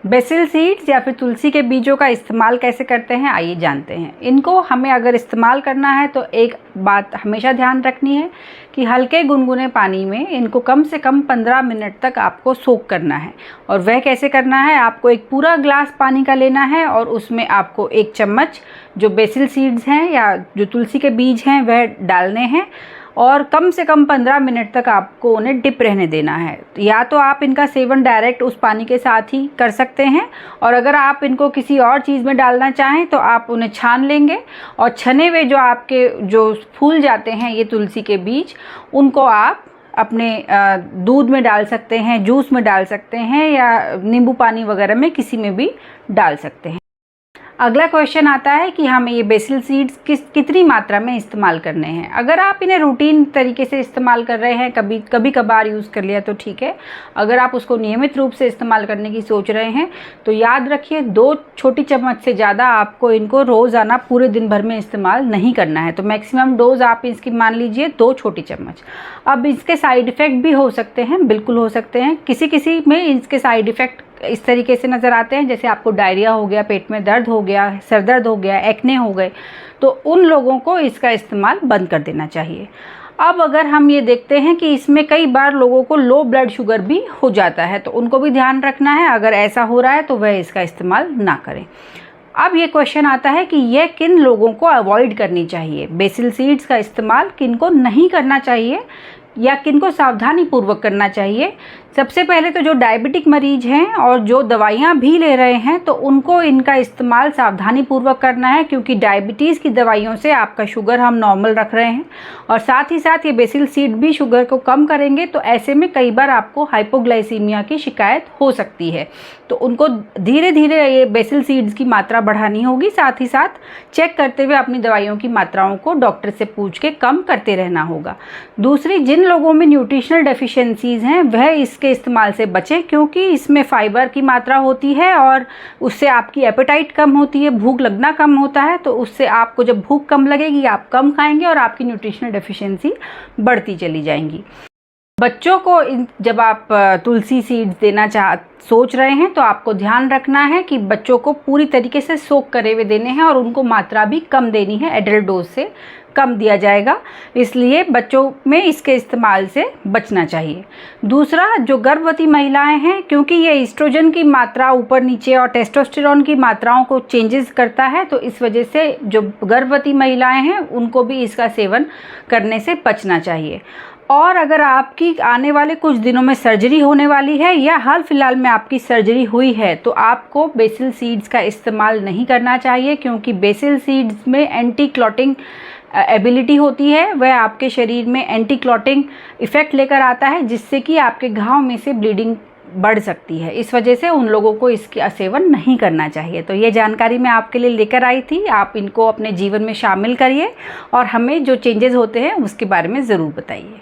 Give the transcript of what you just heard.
BECIL seeds या फिर तुलसी के बीजों का इस्तेमाल कैसे करते हैं, आइए जानते हैं। इनको हमें अगर इस्तेमाल करना है तो एक बात हमेशा ध्यान रखनी है कि हल्के गुनगुने पानी में इनको कम से कम 15 मिनट तक आपको सोक करना है। और वह कैसे करना है, आपको एक पूरा ग्लास पानी का लेना है और उसमें आपको 1 चम्मच जो बेसिल सीड्स हैं या जो तुलसी के बीज हैं वह डालने हैं और कम से कम 15 मिनट तक आपको उन्हें डिप रहने देना है। या तो आप इनका सेवन डायरेक्ट उस पानी के साथ ही कर सकते हैं, और अगर आप इनको किसी और चीज़ में डालना चाहें तो आप उन्हें छान लेंगे और छने हुए जो आपके जो फूल जाते हैं ये तुलसी के बीज, उनको आप अपने दूध में डाल सकते हैं, जूस में डाल सकते हैं या नींबू पानी वगैरह में किसी में भी डाल सकते हैं। अगला क्वेश्चन आता है कि हमें ये बेसिल सीड्स कितनी मात्रा में इस्तेमाल करने हैं। अगर आप इन्हें रूटीन तरीके से इस्तेमाल कर रहे हैं, कभी कभार यूज़ कर लिया तो ठीक है। अगर आप उसको नियमित रूप से इस्तेमाल करने की सोच रहे हैं तो याद रखिए 2 छोटी चम्मच से ज़्यादा आपको इनको रोज़ाना पूरे दिन भर में इस्तेमाल नहीं करना है। तो मैक्सिमम डोज आप इसकी मान लीजिए 2 छोटी चम्मच। अब इसके साइड इफ़ेक्ट भी हो सकते हैं, बिल्कुल हो सकते हैं। किसी में इसके साइड इफ़ेक्ट इस तरीके से नज़र आते हैं, जैसे आपको डायरिया हो गया, पेट में दर्द हो गया, सर दर्द हो गया, एक्ने हो गए, तो उन लोगों को इसका इस्तेमाल बंद कर देना चाहिए। अब अगर हम ये देखते हैं कि इसमें कई बार लोगों को लो ब्लड शुगर भी हो जाता है, तो उनको भी ध्यान रखना है। अगर ऐसा हो रहा है तो वह इसका इस्तेमाल ना करें। अब ये क्वेश्चन आता है कि यह किन लोगों को अवॉइड करनी चाहिए, बेसिल सीड्स का इस्तेमाल किन को नहीं करना चाहिए या किन को सावधानी पूर्वक करना चाहिए। सबसे पहले तो जो डायबिटिक मरीज हैं और जो दवाइयाँ भी ले रहे हैं तो उनको इनका इस्तेमाल सावधानी पूर्वक करना है, क्योंकि डायबिटीज़ की दवाइयों से आपका शुगर हम नॉर्मल रख रहे हैं और साथ ही साथ ये बेसिल सीड भी शुगर को कम करेंगे। तो ऐसे में कई बार आपको हाइपोग्लाइसीमिया की शिकायत हो सकती है, तो उनको धीरे धीरे ये बेसिल सीड्स की मात्रा बढ़ानी होगी। साथ ही साथ चेक करते हुए अपनी दवाइयों की मात्राओं को डॉक्टर से पूछ के कम करते रहना होगा। दूसरी, जिन लोगों में न्यूट्रिशनल डेफिशिएंसीज हैं वह इसके इस्तेमाल से बचें, क्योंकि इसमें फाइबर की मात्रा होती है और उससे आपकी एपेटाइट कम होती है, भूख लगना कम होता है। तो उससे आपको जब भूख कम लगेगी आप कम खाएंगे और आपकी न्यूट्रिशनल डेफिशिएंसी बढ़ती चली जाएंगी। बच्चों को जब आप तुलसी सीड्स देना सोच रहे हैं तो आपको ध्यान रखना है कि बच्चों को पूरी तरीके से सोक करे हुए देने हैं और उनको मात्रा भी कम देनी है, एडल्ट डोज से कम दिया जाएगा, इसलिए बच्चों में इसके इस्तेमाल से बचना चाहिए। दूसरा, जो गर्भवती महिलाएं हैं, क्योंकि ये ईस्ट्रोजन की मात्रा ऊपर नीचे और टेस्टोस्टेरोन की मात्राओं को चेंजेस करता है, तो इस वजह से जो गर्भवती महिलाएं हैं उनको भी इसका सेवन करने से बचना चाहिए। और अगर आपकी आने वाले कुछ दिनों में सर्जरी होने वाली है या हाल फिलहाल में आपकी सर्जरी हुई है तो आपको बेसिल सीड्स का इस्तेमाल नहीं करना चाहिए, क्योंकि बेसिल सीड्स में एंटी क्लॉटिंग एबिलिटी होती है, वह आपके शरीर में एंटी क्लॉटिंग इफ़ेक्ट लेकर आता है, जिससे कि आपके घाव में से ब्लीडिंग बढ़ सकती है। इस वजह से उन लोगों को इसका सेवन नहीं करना चाहिए। तो ये जानकारी मैं आपके लिए लेकर आई थी, आप इनको अपने जीवन में शामिल करिए और हमें जो चेंजेस होते हैं उसके बारे में ज़रूर बताइए।